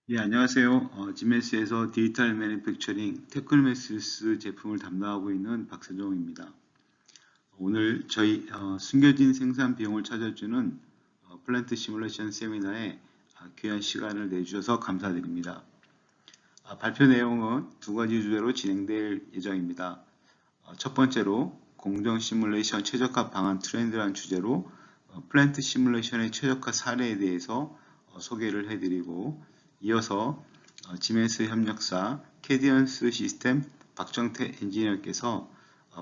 예, 안녕하세요. 지메스에서 디지털 매니팩처링 테크노메시스 제품을 담당하고 있는 박세종입니다. 오늘 저희 숨겨진 생산 비용을 찾아주는 플랜트 시뮬레이션 세미나에 귀한 시간을 내주셔서 감사드립니다. 발표 내용은 두 가지 주제로 진행될 예정입니다. 첫 번째로 공정 시뮬레이션 최적화 방안 트렌드라는 주제로 플랜트 시뮬레이션의 최적화 사례에 대해서 소개를 해드리고, 이어서 지멘스 협력사 캐디언스 시스템 박정태 엔지니어께서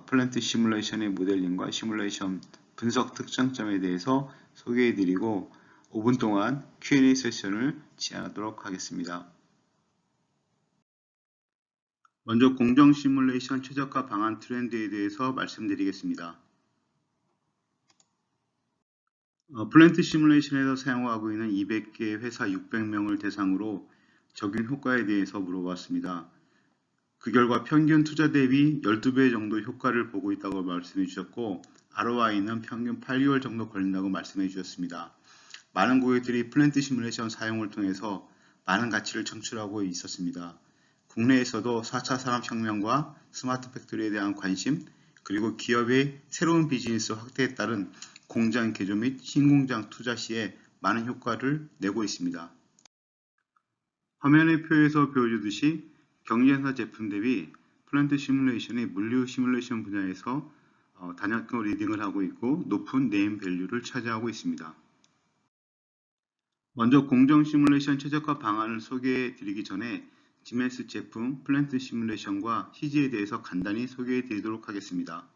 플랜트 시뮬레이션의 모델링과 시뮬레이션 분석 특장점에 대해서 소개해드리고 5분 동안 Q&A 세션을 진행하도록 하겠습니다. 먼저 공정 시뮬레이션 최적화 방안 트렌드에 대해서 말씀드리겠습니다. 플랜트 시뮬레이션에서 사용하고 있는 200개 회사 600명을 대상으로 적용 효과에 대해서 물어봤습니다. 그 결과 평균 투자 대비 12배 정도 효과를 보고 있다고 말씀해 주셨고, ROI는 평균 8개월 정도 걸린다고 말씀해 주셨습니다. 많은 고객들이 플랜트 시뮬레이션 사용을 통해서 많은 가치를 창출하고 있었습니다. 국내에서도 4차 산업혁명과 스마트 팩토리에 대한 관심, 그리고 기업의 새로운 비즈니스 확대에 따른 공장 개조 및 신공장 투자 시에 많은 효과를 내고 있습니다. 화면의 표에서 보여주듯이 경쟁사 제품 대비 플랜트 시뮬레이션이 물류 시뮬레이션 분야에서 단연코 리딩을 하고 있고 높은 네임 밸류를 차지하고 있습니다. 먼저 공정 시뮬레이션 최적화 방안을 소개해 드리기 전에 지멘스 제품 플랜트 시뮬레이션과 희지에 대해서 간단히 소개해 드리도록 하겠습니다.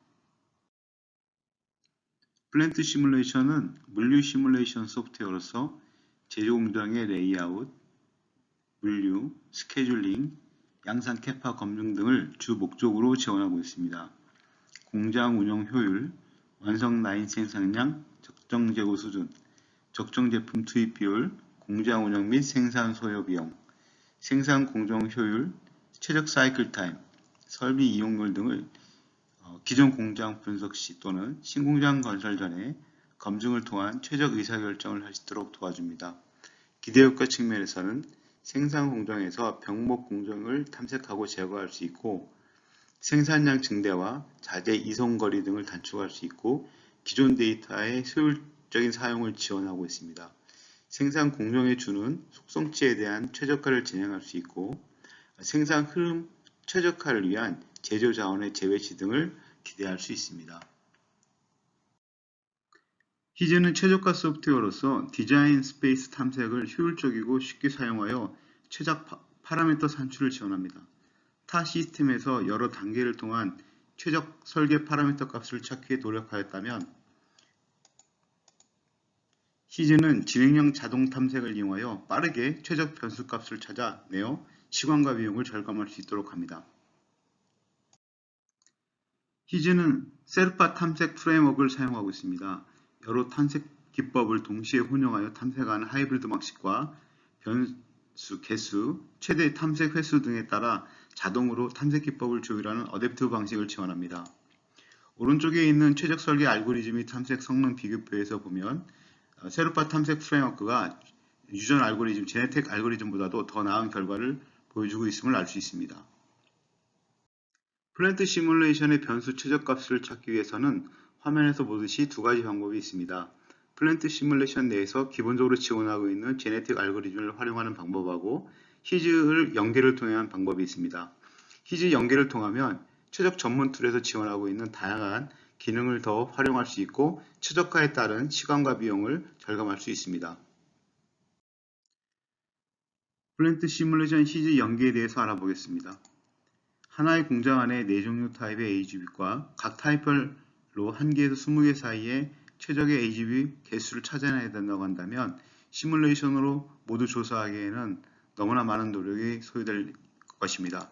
플랜트 시뮬레이션은 물류 시뮬레이션 소프트웨어로서 제조 공장의 레이아웃, 물류, 스케줄링, 양산 캐파 검증 등을 주 목적으로 지원하고 있습니다. 공장 운영 효율, 완성 라인 생산량, 적정 재고 수준, 적정 제품 투입 비율, 공장 운영 및 생산 소요 비용, 생산 공정 효율, 최적 사이클 타임, 설비 이용률 등을 기존 공장 분석 시 또는 신공장 건설 전에 검증을 통한 최적 의사결정을 할 수 있도록 도와줍니다. 기대효과 측면에서는 생산 공정에서 병목 공정을 탐색하고 제거할 수 있고, 생산량 증대와 자재 이송 거리 등을 단축할 수 있고, 기존 데이터의 효율적인 사용을 지원하고 있습니다. 생산 공정에 주는 속성치에 대한 최적화를 진행할 수 있고, 생산 흐름 최적화를 위한 제조 자원의 재배치 등을 기대할 수 있습니다. 희즈는 최적화 소프트웨어로서 디자인 스페이스 탐색을 효율적이고 쉽게 사용하여 최적 파라미터 산출을 지원합니다. 타 시스템에서 여러 단계를 통한 최적 설계 파라미터 값을 찾기에 노력하였다면, 희즈는 지능형 자동 탐색을 이용하여 빠르게 최적 변수 값을 찾아내어 시간과 비용을 절감할 수 있도록 합니다. 희즈는 셀파 탐색 프레임워크를 사용하고 있습니다. 여러 탐색 기법을 동시에 혼용하여 탐색하는 하이브리드 방식과 변수 개수, 최대 탐색 횟수 등에 따라 자동으로 탐색 기법을 조율하는 어댑티브 방식을 지원합니다. 오른쪽에 있는 최적 설계 알고리즘 및 탐색 성능 비교표에서 보면 셀파 탐색 프레임워크가 유전 알고리즘, 제네틱 알고리즘보다도 더 나은 결과를 보여주고 있음을 알 수 있습니다. 플랜트 시뮬레이션의 변수 최적값을 찾기 위해서는 화면에서 보듯이 두 가지 방법이 있습니다. 플랜트 시뮬레이션 내에서 기본적으로 지원하고 있는 제네틱 알고리즘을 활용하는 방법하고 희즈를 연계를 통한 방법이 있습니다. 희즈 연계를 통하면 최적 전문 툴에서 지원하고 있는 다양한 기능을 더 활용할 수 있고 최적화에 따른 시간과 비용을 절감할 수 있습니다. 플랜트 시뮬레이션 희즈 연계에 대해서 알아보겠습니다. 하나의 공장 안에 4종류 타입의 AGV과 각 타입별로 1개에서 20개 사이에 최적의 AGV 개수를 찾아내야 된다고 한다면 시뮬레이션으로 모두 조사하기에는 너무나 많은 노력이 소요될 것입니다.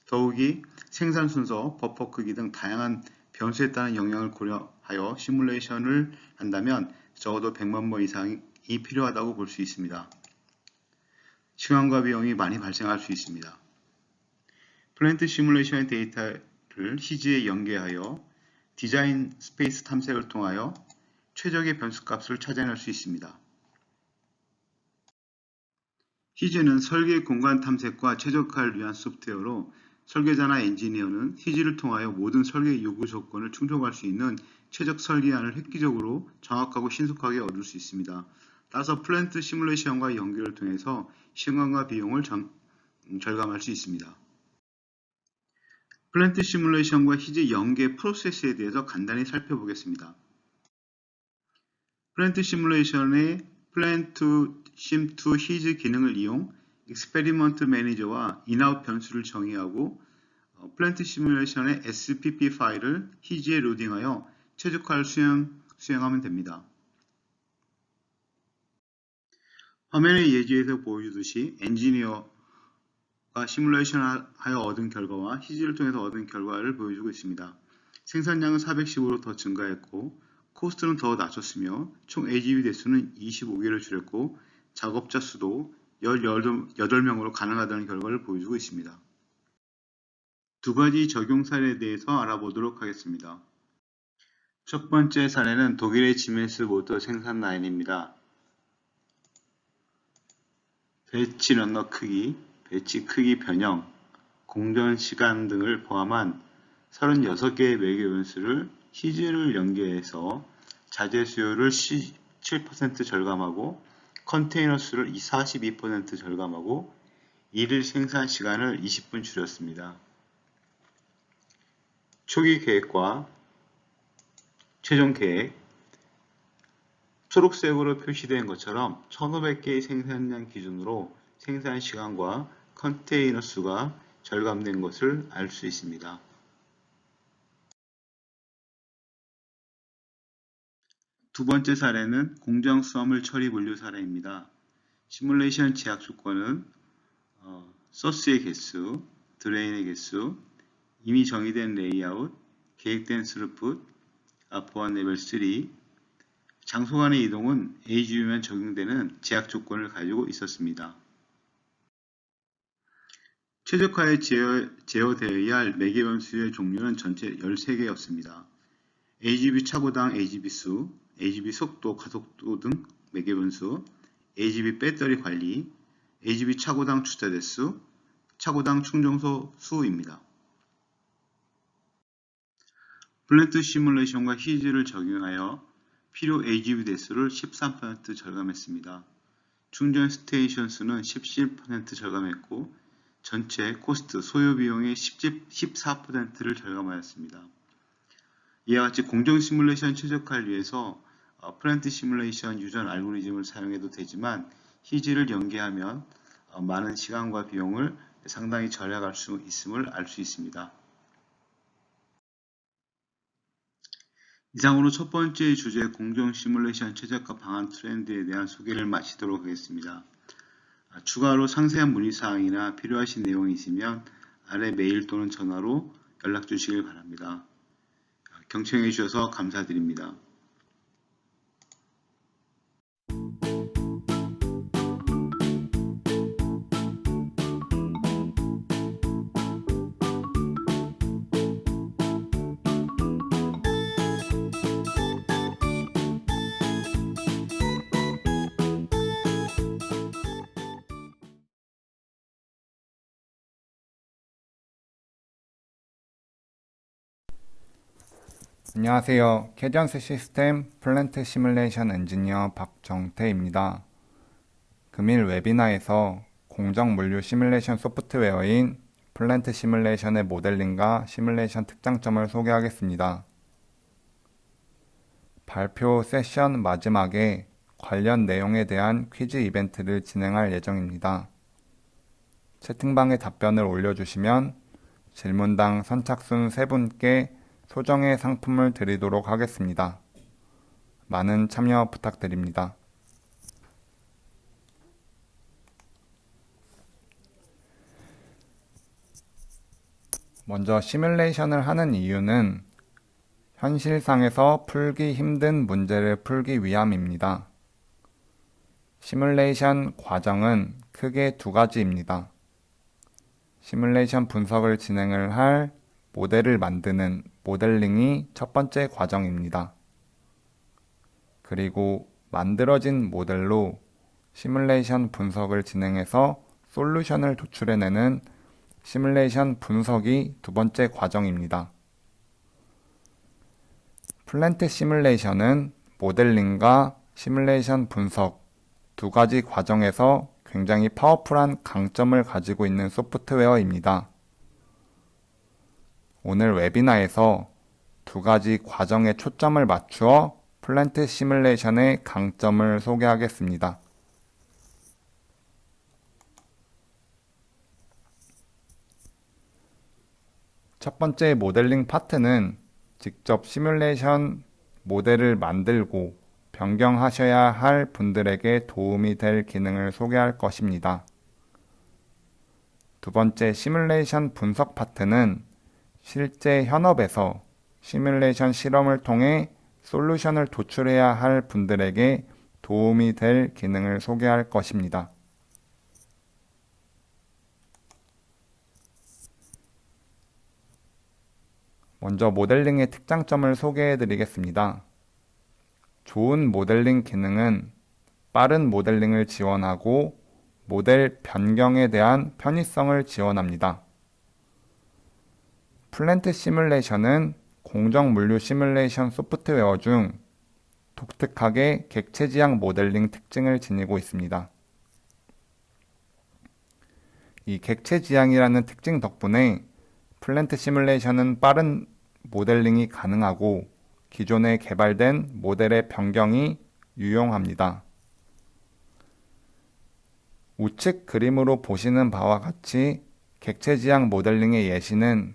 더욱이 생산 순서, 버퍼 크기 등 다양한 변수에 따른 영향을 고려하여 시뮬레이션을 한다면 적어도 100만 번 이상이 필요하다고 볼 수 있습니다. 시간과 비용이 많이 발생할 수 있습니다. 플랜트 시뮬레이션의 데이터를 희즈에 연계하여 디자인 스페이스 탐색을 통하여 최적의 변수값을 찾아낼 수 있습니다. 희즈는 설계 공간 탐색과 최적화를 위한 소프트웨어로 설계자나 엔지니어는 희즈를 통하여 모든 설계 요구 조건을 충족할 수 있는 최적 설계안을 획기적으로 정확하고 신속하게 얻을 수 있습니다. 따라서 플랜트 시뮬레이션과 연결을 통해서 시간과 비용을 절감할 수 있습니다. 플랜트 시뮬레이션과 희즈 연계 프로세스에 대해서 간단히 살펴보겠습니다. 플랜트 시뮬레이션의 플랜트 심2 희즈 기능을 이용 익스페리먼트 매니저와 인아웃 변수를 정의하고 플랜트 시뮬레이션의 SPP 파일을 희즈에 로딩하여 최적화를 수행하면 됩니다. 화면의 예시에서 보여주듯이 엔지니어가 시뮬레이션을 하여 얻은 결과와 희즈를 통해서 얻은 결과를 보여주고 있습니다. 생산량은 415로 더 증가했고 코스트는 더 낮췄으며 총 AGB 대수는 25개를 줄였고 작업자 수도 18명으로 가능하다는 결과를 보여주고 있습니다. 두 가지 적용 사례에 대해서 알아보도록 하겠습니다. 첫 번째 사례는 독일의 지멘스 모터 생산 라인입니다. 배치 러너 크기, 배치 크기 변형, 공전 시간 등을 포함한 36개의 매개 변수를 희즈를 연계해서 자재 수요를 7% 절감하고 컨테이너 수를 42% 절감하고 일일 생산 시간을 20분 줄였습니다. 초기 계획과 최종 계획, 초록색으로 표시된 것처럼 1500개의 생산량 기준으로 생산 시간과 컨테이너 수가 절감된 것을 알 수 있습니다. 두 번째 사례는 공정 수화물 처리 물류 사례입니다. 시뮬레이션 제약 조건은 소스의 개수, 드레인의 개수, 이미 정의된 레이아웃, 계획된 스루풋, 보안 레벨 3, 장소 간의 이동은 AGV만 적용되는 제약 조건을 가지고 있었습니다. 최적화에 제어되어야 할 매개 변수의 종류는 전체 13개였습니다. AGV 차고당 AGV 수, AGV 속도, 가속도 등 매개 변수, AGV 배터리 관리, AGV 차고당 주차 대수, 차고당 충전소 수입니다. 플랜트 시뮬레이션과 희즈를 적용하여 필요 AGV 대수를 13% 절감했습니다. 충전 스테이션 수는 17% 절감했고 전체 코스트 소요 비용의 14%를 절감하였습니다. 이와 같이 공정 시뮬레이션 최적화를 위해서 플랜트 시뮬레이션 유전 알고리즘을 사용해도 되지만 희즈를 연계하면 많은 시간과 비용을 상당히 절약할 수 있음을 알 수 있습니다. 이상으로 첫 번째 주제 공정 시뮬레이션 최적화 방안 트렌드에 대한 소개를 마치도록 하겠습니다. 추가로 상세한 문의사항이나 필요하신 내용이 있으면 아래 메일 또는 전화로 연락 주시길 바랍니다. 경청해 주셔서 감사드립니다. 안녕하세요. 캐전스 시스템 플랜트 시뮬레이션 엔지니어 박정태입니다. 금일 웨비나에서 공정 물류 시뮬레이션 소프트웨어인 플랜트 시뮬레이션의 모델링과 시뮬레이션 특장점을 소개하겠습니다. 발표 세션 마지막에 관련 내용에 대한 퀴즈 이벤트를 진행할 예정입니다. 채팅방에 답변을 올려주시면 질문당 선착순 3분께 소정의 상품을 드리도록 하겠습니다. 많은 참여 부탁드립니다. 먼저 시뮬레이션을 하는 이유는 현실상에서 풀기 힘든 문제를 풀기 위함입니다. 시뮬레이션 과정은 크게 두 가지입니다. 시뮬레이션 분석을 진행을 할 모델을 만드는 모델링이 첫 번째 과정입니다. 그리고 만들어진 모델로 시뮬레이션 분석을 진행해서 솔루션을 도출해내는 시뮬레이션 분석이 두 번째 과정입니다. 플랜트 시뮬레이션은 모델링과 시뮬레이션 분석 두 가지 과정에서 굉장히 파워풀한 강점을 가지고 있는 소프트웨어입니다. 오늘 웨비나에서 두 가지 과정에 초점을 맞추어 플랜트 시뮬레이션의 강점을 소개하겠습니다. 첫 번째 모델링 파트는 직접 시뮬레이션 모델을 만들고 변경하셔야 할 분들에게 도움이 될 기능을 소개할 것입니다. 두 번째 시뮬레이션 분석 파트는 실제 현업에서 시뮬레이션 실험을 통해 솔루션을 도출해야 할 분들에게 도움이 될 기능을 소개할 것입니다. 먼저 모델링의 특장점을 소개해 드리겠습니다. 좋은 모델링 기능은 빠른 모델링을 지원하고 모델 변경에 대한 편의성을 지원합니다. 플랜트 시뮬레이션은 공정 물류 시뮬레이션 소프트웨어 중 독특하게 객체 지향 모델링 특징을 지니고 있습니다. 이 객체 지향이라는 특징 덕분에 플랜트 시뮬레이션은 빠른 모델링이 가능하고 기존에 개발된 모델의 변경이 유용합니다. 우측 그림으로 보시는 바와 같이 객체 지향 모델링의 예시는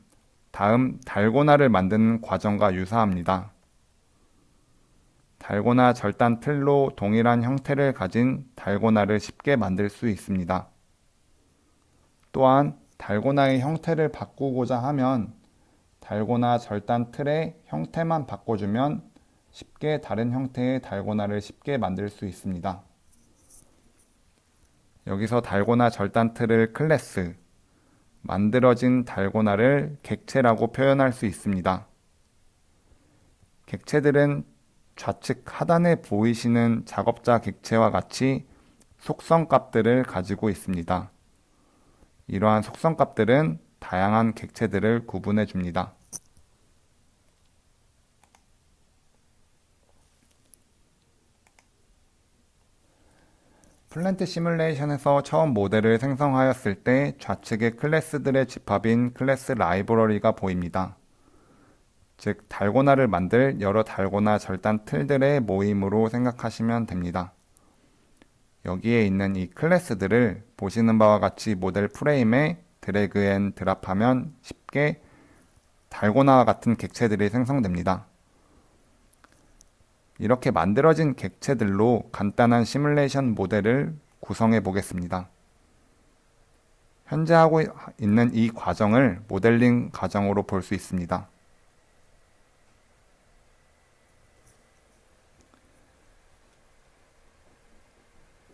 다음 달고나를 만드는 과정과 유사합니다. 달고나 절단 틀로 동일한 형태를 가진 달고나를 쉽게 만들 수 있습니다. 또한 달고나의 형태를 바꾸고자 하면 달고나 절단 틀의 형태만 바꿔주면 쉽게 다른 형태의 달고나를 쉽게 만들 수 있습니다. 여기서 달고나 절단 틀을 클래스, 만들어진 달고나를 객체라고 표현할 수 있습니다. 객체들은 좌측 하단에 보이시는 작업자 객체와 같이 속성 값들을 가지고 있습니다. 이러한 속성 값들은 다양한 객체들을 구분해 줍니다. 플랜트 시뮬레이션에서 처음 모델을 생성하였을 때 좌측에 클래스들의 집합인 클래스 라이브러리가 보입니다. 즉, 달고나를 만들 여러 달고나 절단 틀들의 모임으로 생각하시면 됩니다. 여기에 있는 이 클래스들을 보시는 바와 같이 모델 프레임에 드래그 앤 드랍하면 쉽게 달고나와 같은 객체들이 생성됩니다. 이렇게 만들어진 객체들로 간단한 시뮬레이션 모델을 구성해 보겠습니다. 현재 하고 있는 이 과정을 모델링 과정으로 볼 수 있습니다.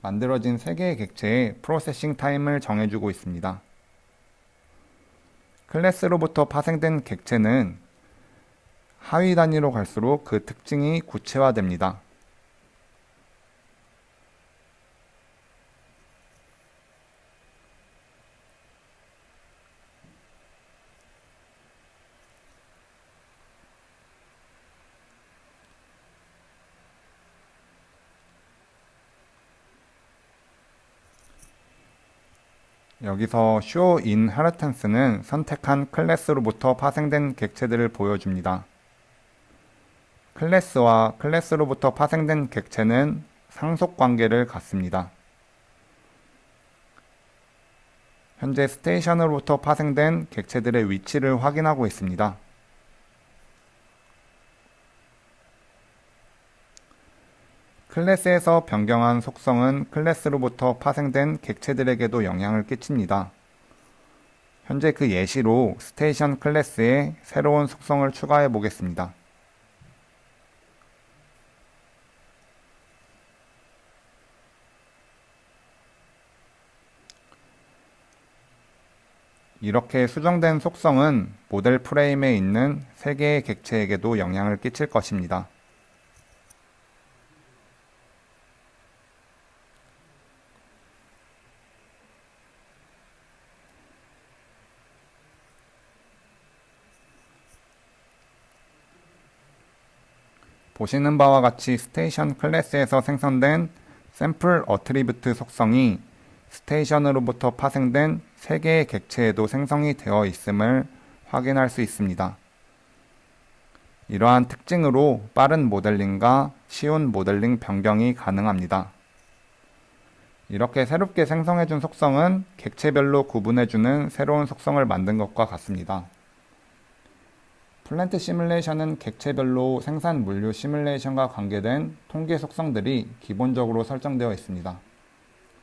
만들어진 3개의 객체의 프로세싱 타임을 정해주고 있습니다. 클래스로부터 파생된 객체는 하위 단위로 갈수록 그 특징이 구체화됩니다. 여기서 show inheritance는 선택한 클래스로부터 파생된 객체들을 보여줍니다. 클래스와 클래스로부터 파생된 객체는 상속 관계를 갖습니다. 현재 스테이션으로부터 파생된 객체들의 위치를 확인하고 있습니다. 클래스에서 변경한 속성은 클래스로부터 파생된 객체들에게도 영향을 끼칩니다. 현재 그 예시로 스테이션 클래스에 새로운 속성을 추가해 보겠습니다. 이렇게 수정된 속성은 모델 프레임에 있는 3개의 객체에게도 영향을 끼칠 것입니다. 보시는 바와 같이 스테이션 클래스에서 생성된 샘플 어트리뷰트 속성이 스테이션으로부터 파생된 3개의 객체에도 생성이 되어 있음을 확인할 수 있습니다. 이러한 특징으로 빠른 모델링과 쉬운 모델링 변경이 가능합니다. 이렇게 새롭게 생성해준 속성은 객체별로 구분해주는 새로운 속성을 만든 것과 같습니다. 플랜트 시뮬레이션은 객체별로 생산 물류 시뮬레이션과 관계된 통계 속성들이 기본적으로 설정되어 있습니다.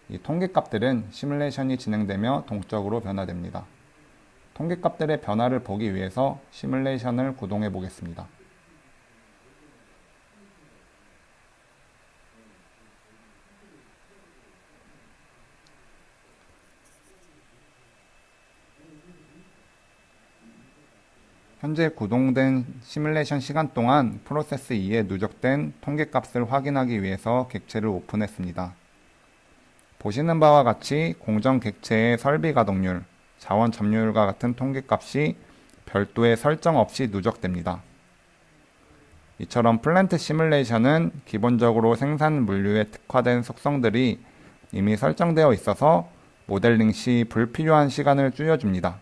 이 통계값들은 시뮬레이션이 진행되며 동적으로 변화됩니다. 통계값들의 변화를 보기 위해서 시뮬레이션을 구동해 보겠습니다. 현재 구동된 시뮬레이션 시간 동안 프로세스 2에 누적된 통계값을 확인하기 위해서 객체를 오픈했습니다. 보시는 바와 같이 공정 객체의 설비 가동률, 자원 점유율과 같은 통계값이 별도의 설정 없이 누적됩니다. 이처럼 플랜트 시뮬레이션은 기본적으로 생산 물류에 특화된 속성들이 이미 설정되어 있어서 모델링 시 불필요한 시간을 줄여줍니다.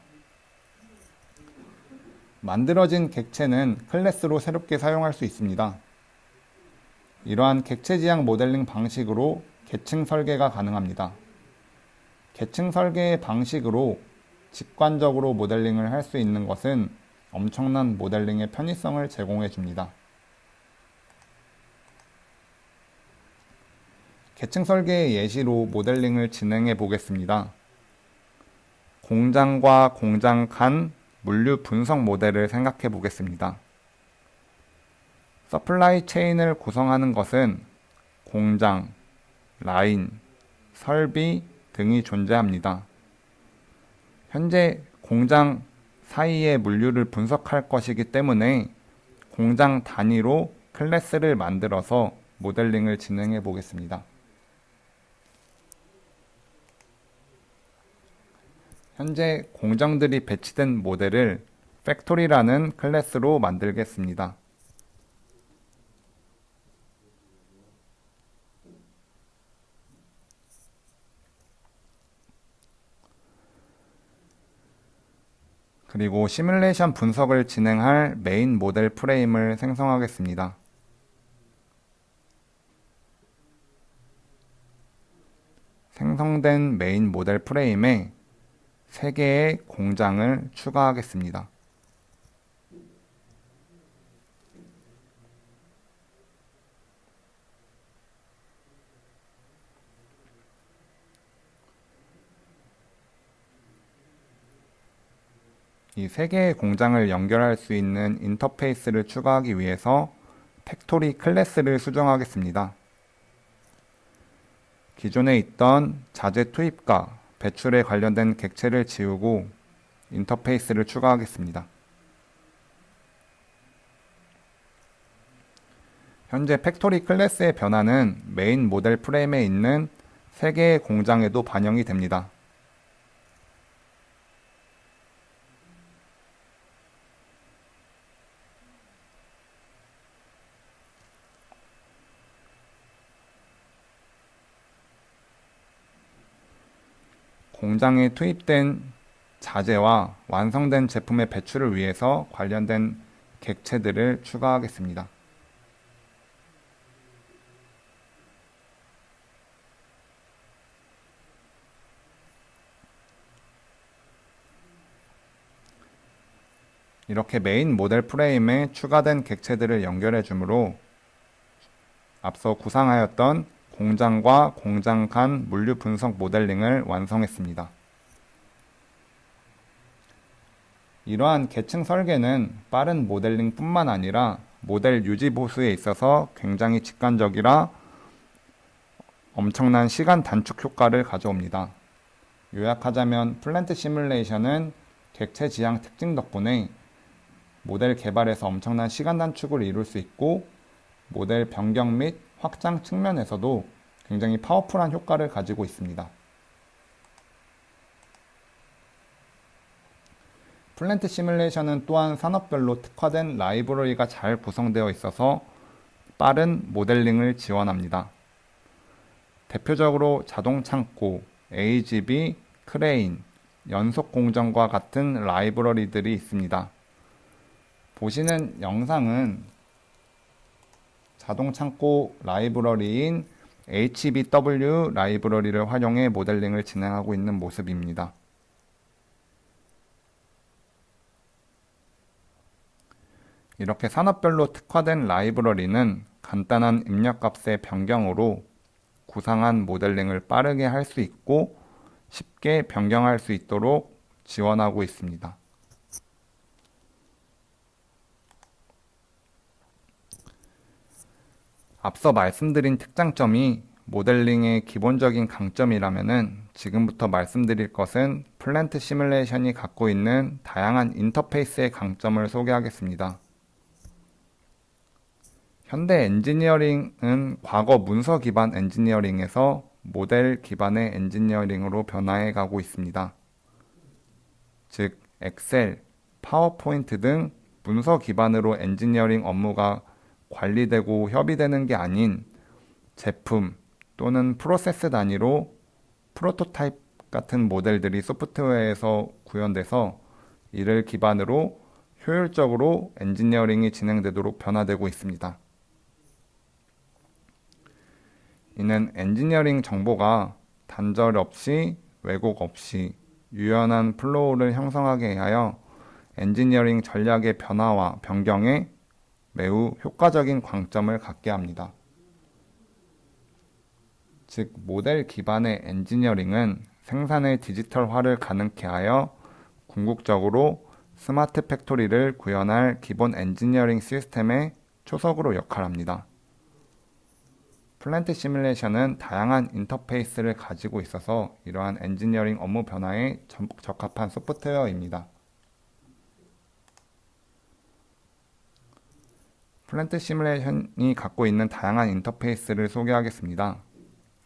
만들어진 객체는 클래스로 새롭게 사용할 수 있습니다. 이러한 객체 지향 모델링 방식으로 계층 설계가 가능합니다. 계층 설계의 방식으로 직관적으로 모델링을 할 수 있는 것은 엄청난 모델링의 편의성을 제공해 줍니다. 계층 설계의 예시로 모델링을 진행해 보겠습니다. 공장과 공장 간 물류 분석 모델을 생각해 보겠습니다. 서플라이 체인을 구성하는 것은 공장, 라인, 설비 등이 존재합니다. 현재 공장 사이의 물류를 분석할 것이기 때문에 공장 단위로 클래스를 만들어서 모델링을 진행해 보겠습니다. 현재 공정들이 배치된 모델을 팩토리라는 클래스로 만들겠습니다. 그리고 시뮬레이션 분석을 진행할 메인 모델 프레임을 생성하겠습니다. 생성된 메인 모델 프레임에 3개의 공장을 추가하겠습니다. 이 3개의 공장을 연결할 수 있는 인터페이스를 추가하기 위해서 팩토리 클래스를 수정하겠습니다. 기존에 있던 자재 투입과 배출에 관련된 객체를 지우고 인터페이스를 추가하겠습니다. 현재 팩토리 클래스의 변화는 메인 모델 프레임에 있는 3개의 공장에도 반영이 됩니다. 공장에 투입된 자재와 완성된 제품의 배출을 위해서 관련된 객체들을 추가하겠습니다. 이렇게 메인 모델 프레임에 추가된 객체들을 연결해 주므로 앞서 구상하였던 공장과 공장 간 물류 분석 모델링을 완성했습니다. 이러한 계층 설계는 빠른 모델링 뿐만 아니라 모델 유지 보수에 있어서 굉장히 직관적이라 엄청난 시간 단축 효과를 가져옵니다. 요약하자면 플랜트 시뮬레이션은 객체 지향 특징 덕분에 모델 개발에서 엄청난 시간 단축을 이룰 수 있고 모델 변경 및 확장 측면에서도 굉장히 파워풀한 효과를 가지고 있습니다. 플랜트 시뮬레이션은 또한 산업별로 특화된 라이브러리가 잘 구성되어 있어서 빠른 모델링을 지원합니다. 대표적으로 자동 창고, AGB, 크레인, 연속 공정과 같은 라이브러리들이 있습니다. 보시는 영상은 자동 창고 라이브러리인 HBW 라이브러리를 활용해 모델링을 진행하고 있는 모습입니다. 이렇게 산업별로 특화된 라이브러리는 간단한 입력값의 변경으로 구상한 모델링을 빠르게 할 수 있고 쉽게 변경할 수 있도록 지원하고 있습니다. 앞서 말씀드린 특장점이 모델링의 기본적인 강점이라면은 지금부터 말씀드릴 것은 플랜트 시뮬레이션이 갖고 있는 다양한 인터페이스의 강점을 소개하겠습니다. 현대 엔지니어링은 과거 문서 기반 엔지니어링에서 모델 기반의 엔지니어링으로 변화해 가고 있습니다. 즉, 엑셀, 파워포인트 등 문서 기반으로 엔지니어링 업무가 관리되고 협의되는 게 아닌 제품 또는 프로세스 단위로 프로토타입 같은 모델들이 소프트웨어에서 구현돼서 이를 기반으로 효율적으로 엔지니어링이 진행되도록 변화되고 있습니다. 이는 엔지니어링 정보가 단절 없이 왜곡 없이 유연한 플로우를 형성하게 하여 엔지니어링 전략의 변화와 변경에 매우 효과적인 관점을 갖게 합니다. 즉, 모델 기반의 엔지니어링은 생산의 디지털화를 가능케 하여 궁극적으로 스마트 팩토리를 구현할 기본 엔지니어링 시스템의 초석으로 역할합니다. 플랜트 시뮬레이션은 다양한 인터페이스를 가지고 있어서 이러한 엔지니어링 업무 변화에 적합한 소프트웨어입니다. 플랜트 시뮬레이션이 갖고 있는 다양한 인터페이스를 소개하겠습니다.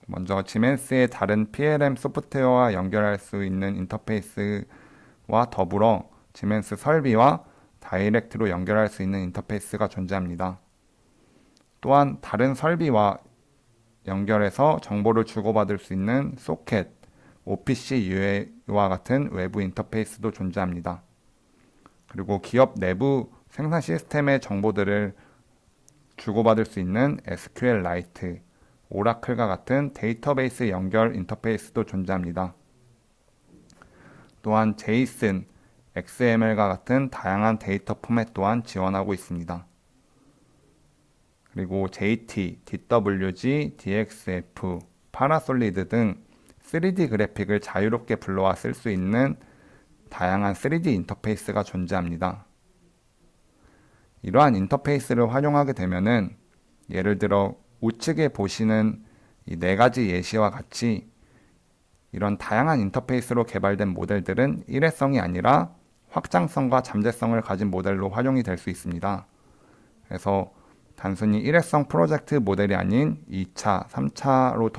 먼저 지멘스의 다른 PLM 소프트웨어와 연결할 수 있는 인터페이스와 더불어 지멘스 설비와 다이렉트로 연결할 수 있는 인터페이스가 존재합니다. 또한 다른 설비와 연결해서 정보를 주고받을 수 있는 소켓, OPC UA와 같은 외부 인터페이스도 존재합니다. 그리고 기업 내부 생산 시스템의 정보들을 주고받을 수 있는 SQLite, 오라클과 같은 데이터베이스 연결 인터페이스도 존재합니다. 또한 JSON, XML과 같은 다양한 데이터 포맷 또한 지원하고 있습니다. 그리고 JT, DWG, DXF, 파라솔리드 등 3D 그래픽을 자유롭게 불러와 쓸 수 있는 다양한 3D 인터페이스가 존재합니다. 이러한 인터페이스를 활용하게 되면은 예를 들어 우측에 보시는 이 4가지 예시와 같이 이런 다양한 인터페이스로 개발된 모델들은 일회성이 아니라 확장성과 잠재성을 가진 모델로 활용이 될 수 있습니다. 그래서 단순히 일회성 프로젝트 모델이 아닌 2차, 3차로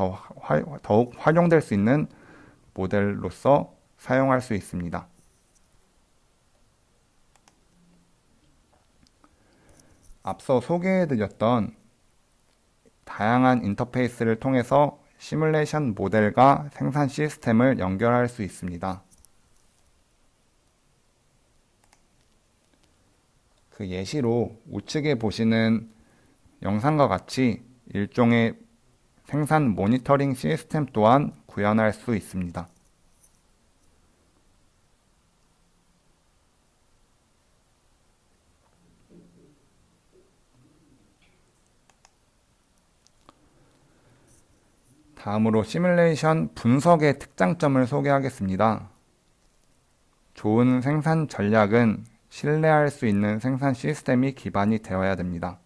더욱 활용될 수 있는 모델로서 사용할 수 있습니다. 앞서 소개해드렸던 다양한 인터페이스를 통해서 시뮬레이션 모델과 생산 시스템을 연결할 수 있습니다. 그 예시로 우측에 보시는 영상과 같이 일종의 생산 모니터링 시스템 또한 구현할 수 있습니다. 다음으로 시뮬레이션 분석의 특장점을 소개하겠습니다. 좋은 생산 전략은 신뢰할 수 있는 생산 시스템이 기반이 되어야 됩니다.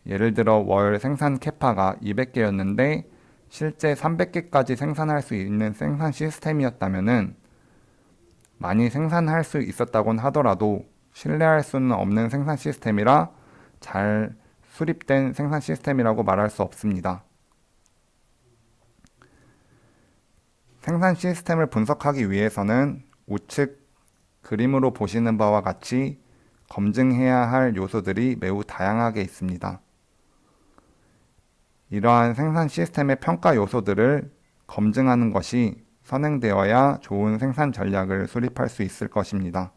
예를 들어 월 생산 캐파가 200개였는데 실제 300개까지 생산할 수 있는 생산 시스템이었다면 많이 생산할 수 있었다곤 하더라도 신뢰할 수는 없는 생산 시스템이라 잘 수립된 생산 시스템이라고 말할 수 없습니다. 생산 시스템을 분석하기 위해서는 우측 그림으로 보시는 바와 같이 검증해야 할 요소들이 매우 다양하게 있습니다. 이러한 생산 시스템의 평가 요소들을 검증하는 것이 선행되어야 좋은 생산 전략을 수립할 수 있을 것입니다.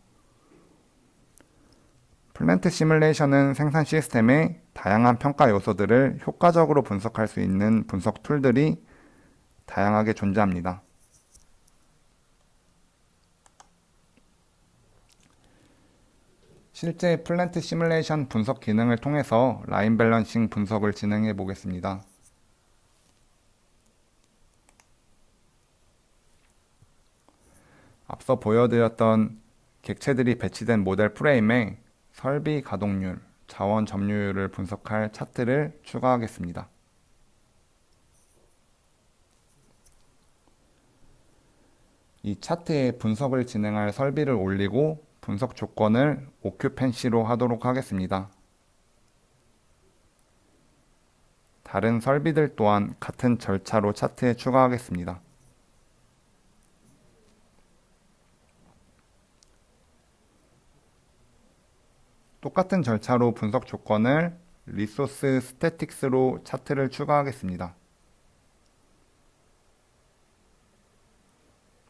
플랜트 시뮬레이션은 생산 시스템의 다양한 평가 요소들을 효과적으로 분석할 수 있는 분석 툴들이 다양하게 존재합니다. 실제 플랜트 시뮬레이션 분석 기능을 통해서 라인 밸런싱 분석을 진행해 보겠습니다. 앞서 보여드렸던 객체들이 배치된 모델 프레임에 설비 가동률, 자원 점유율을 분석할 차트를 추가하겠습니다. 이 차트에 분석을 진행할 설비를 올리고 분석 조건을 오큐펜시로 하도록 하겠습니다. 다른 설비들 또한 같은 절차로 차트에 추가하겠습니다. 똑같은 절차로 분석 조건을 리소스 스태틱스로 차트를 추가하겠습니다.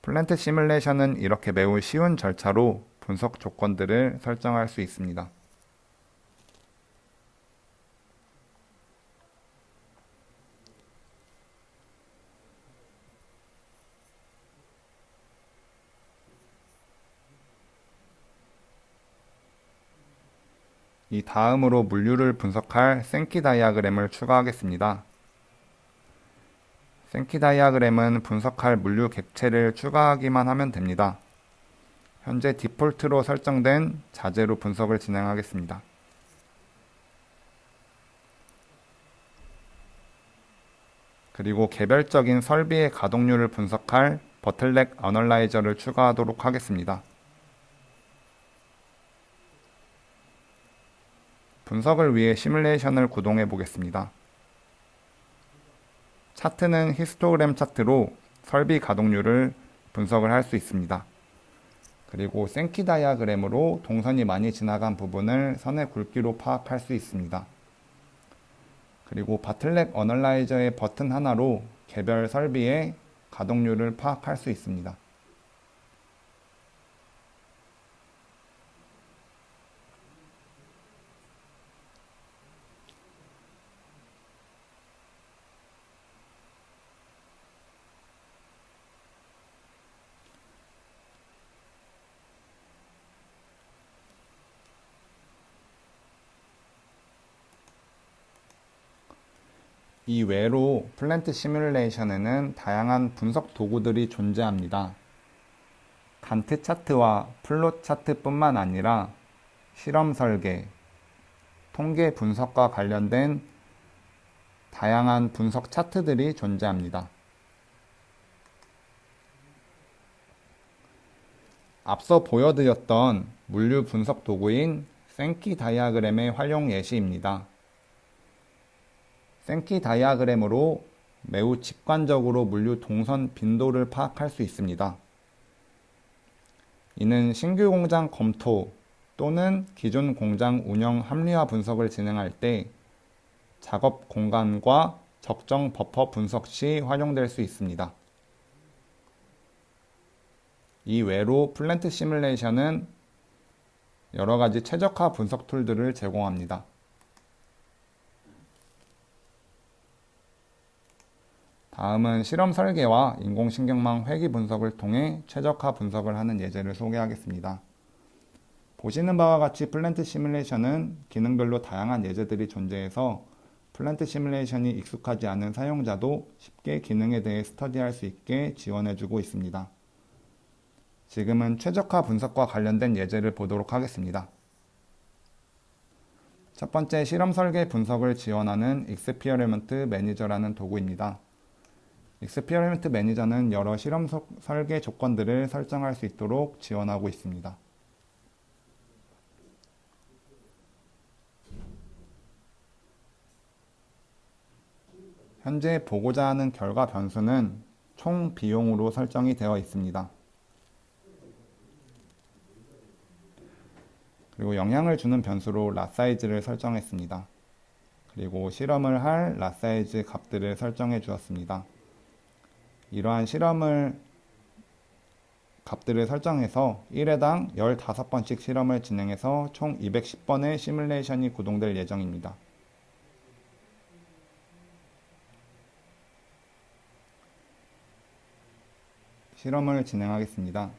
플랜트 시뮬레이션은 이렇게 매우 쉬운 절차로 분석 조건들을 설정할 수 있습니다. 이 다음으로 물류를 분석할 생키 다이아그램을 추가하겠습니다. 생키 다이아그램은 분석할 물류 객체를 추가하기만 하면 됩니다. 현재 디폴트로 설정된 자재로 분석을 진행하겠습니다. 그리고 개별적인 설비의 가동률을 분석할 버틀넥 어널라이저를 추가하도록 하겠습니다. 분석을 위해 시뮬레이션을 구동해 보겠습니다. 차트는 히스토그램 차트로 설비 가동률을 분석을 할 수 있습니다. 그리고 생키 다이아그램으로 동선이 많이 지나간 부분을 선의 굵기로 파악할 수 있습니다. 그리고 바틀렉 어널라이저의 버튼 하나로 개별 설비의 가동률을 파악할 수 있습니다. 이외로 플랜트 시뮬레이션에는 다양한 분석 도구들이 존재합니다. 간트 차트와 플롯 차트뿐만 아니라 실험 설계, 통계 분석과 관련된 다양한 분석 차트들이 존재합니다. 앞서 보여드렸던 물류 분석 도구인 생키 다이아그램의 활용 예시입니다. 생키 다이아그램으로 매우 직관적으로 물류 동선 빈도를 파악할 수 있습니다. 이는 신규 공장 검토 또는 기존 공장 운영 합리화 분석을 진행할 때 작업 공간과 적정 버퍼 분석 시 활용될 수 있습니다. 이외로 플랜트 시뮬레이션은 여러 가지 최적화 분석 툴들을 제공합니다. 다음은 실험 설계와 인공신경망 회귀 분석을 통해 최적화 분석을 하는 예제를 소개하겠습니다. 보시는 바와 같이 플랜트 시뮬레이션은 기능별로 다양한 예제들이 존재해서 플랜트 시뮬레이션이 익숙하지 않은 사용자도 쉽게 기능에 대해 스터디할 수 있게 지원해주고 있습니다. 지금은 최적화 분석과 관련된 예제를 보도록 하겠습니다. 첫 번째, 실험 설계 분석을 지원하는 익스피어리먼트 매니저라는 도구입니다. 익스피어리먼트 매니저는 여러 실험 설계 조건들을 설정할 수 있도록 지원하고 있습니다. 현재 보고자 하는 결과 변수는 총 비용으로 설정이 되어 있습니다. 그리고 영향을 주는 변수로 라 사이즈를 설정했습니다. 그리고 실험을 할 랏사이즈 값들을 설정해 주었습니다. 이러한 값들을 설정해서 1회당 15번씩 실험을 진행해서 총 210번의 시뮬레이션이 구동될 예정입니다. 실험을 진행하겠습니다.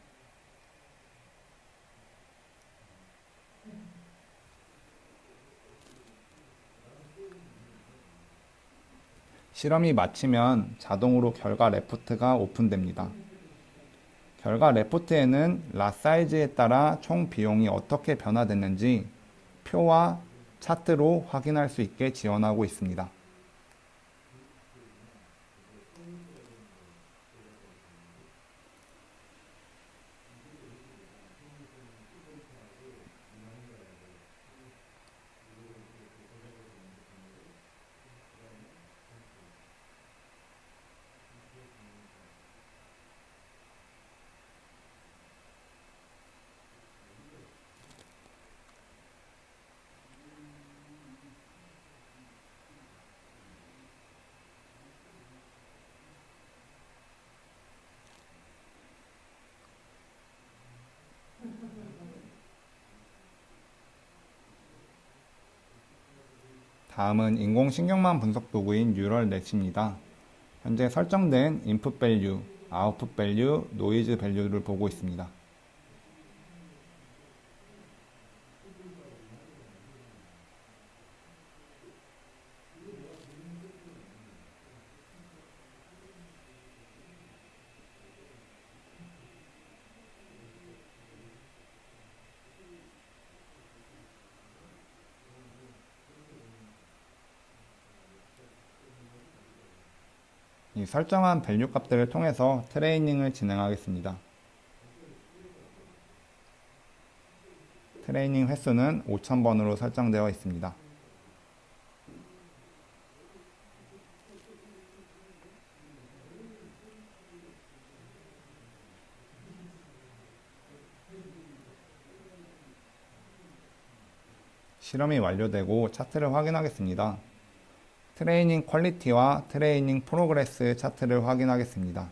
실험이 마치면 자동으로 결과 레포트가 오픈됩니다. 결과 레포트에는 라 사이즈에 따라 총 비용이 어떻게 변화됐는지 표와 차트로 확인할 수 있게 지원하고 있습니다. 다음은 인공신경망 분석 도구인 뉴럴넷입니다. 현재 설정된 인풋 밸류, 아웃풋 밸류, 노이즈 밸류를 보고 있습니다. 이 설정한 밸류 값들을 통해서 트레이닝을 진행하겠습니다. 트레이닝 횟수는 5000번으로 설정되어 있습니다. 실험이 완료되고 차트를 확인하겠습니다. 트레이닝 퀄리티와 트레이닝 프로그레스 차트를 확인하겠습니다.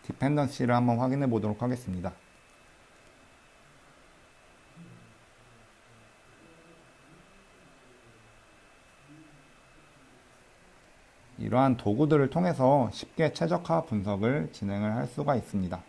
디펜던시를 한번 확인해 보도록 하겠습니다. 이러한 도구들을 통해서 쉽게 최적화 분석을 진행을 할 수가 있습니다.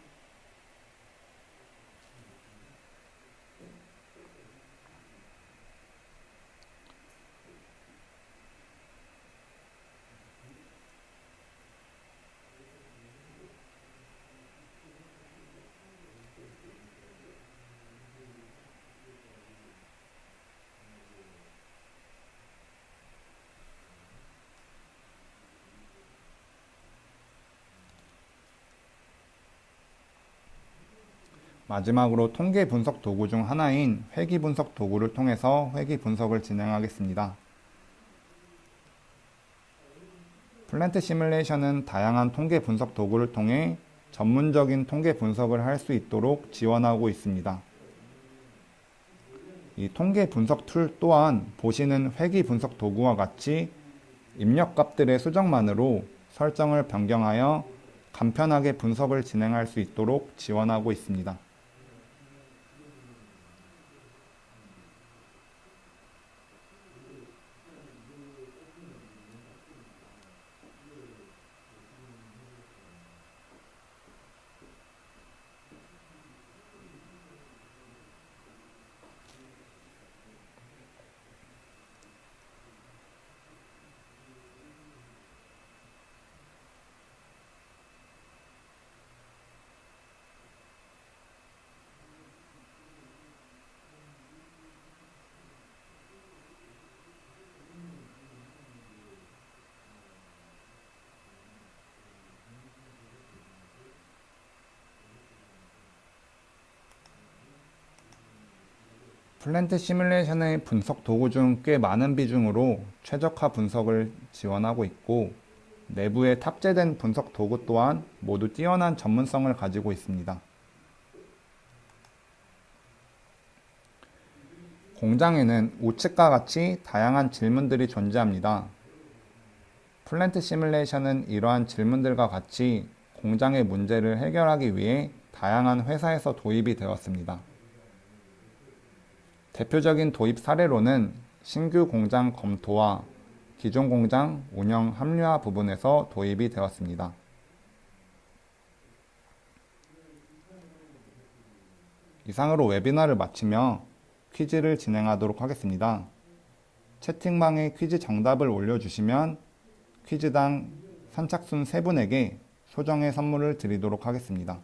마지막으로 통계 분석 도구 중 하나인 회귀 분석 도구를 통해서 회귀 분석을 진행하겠습니다. 플랜트 시뮬레이션은 다양한 통계 분석 도구를 통해 전문적인 통계 분석을 할 수 있도록 지원하고 있습니다. 이 통계 분석 툴 또한 보시는 회귀 분석 도구와 같이 입력값들의 수정만으로 설정을 변경하여 간편하게 분석을 진행할 수 있도록 지원하고 있습니다. 플랜트 시뮬레이션의 분석 도구 중 꽤 많은 비중으로 최적화 분석을 지원하고 있고, 내부에 탑재된 분석 도구 또한 모두 뛰어난 전문성을 가지고 있습니다. 공장에는 우측과 같이 다양한 질문들이 존재합니다. 플랜트 시뮬레이션은 이러한 질문들과 같이 공장의 문제를 해결하기 위해 다양한 회사에서 도입이 되었습니다. 대표적인 도입 사례로는 신규 공장 검토와 기존 공장 운영 합리화 부분에서 도입이 되었습니다. 이상으로 웨비나를 마치며 퀴즈를 진행하도록 하겠습니다. 채팅방에 퀴즈 정답을 올려주시면 퀴즈당 선착순 3분에게 소정의 선물을 드리도록 하겠습니다.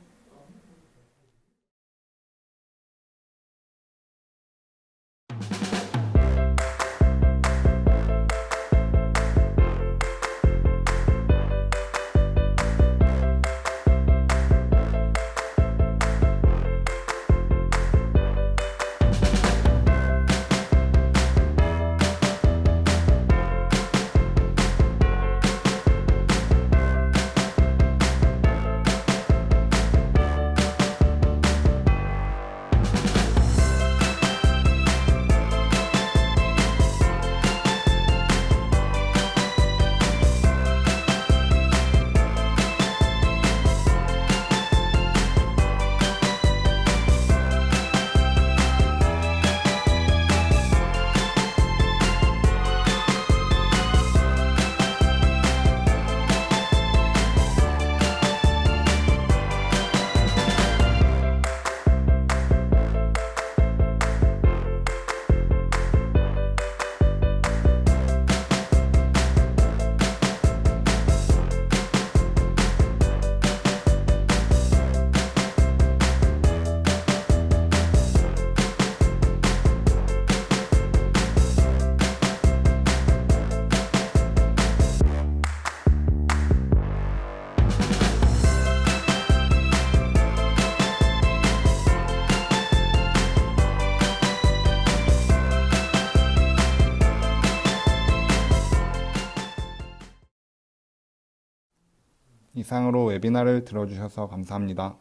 이상으로 웨비나를 들어주셔서 감사합니다.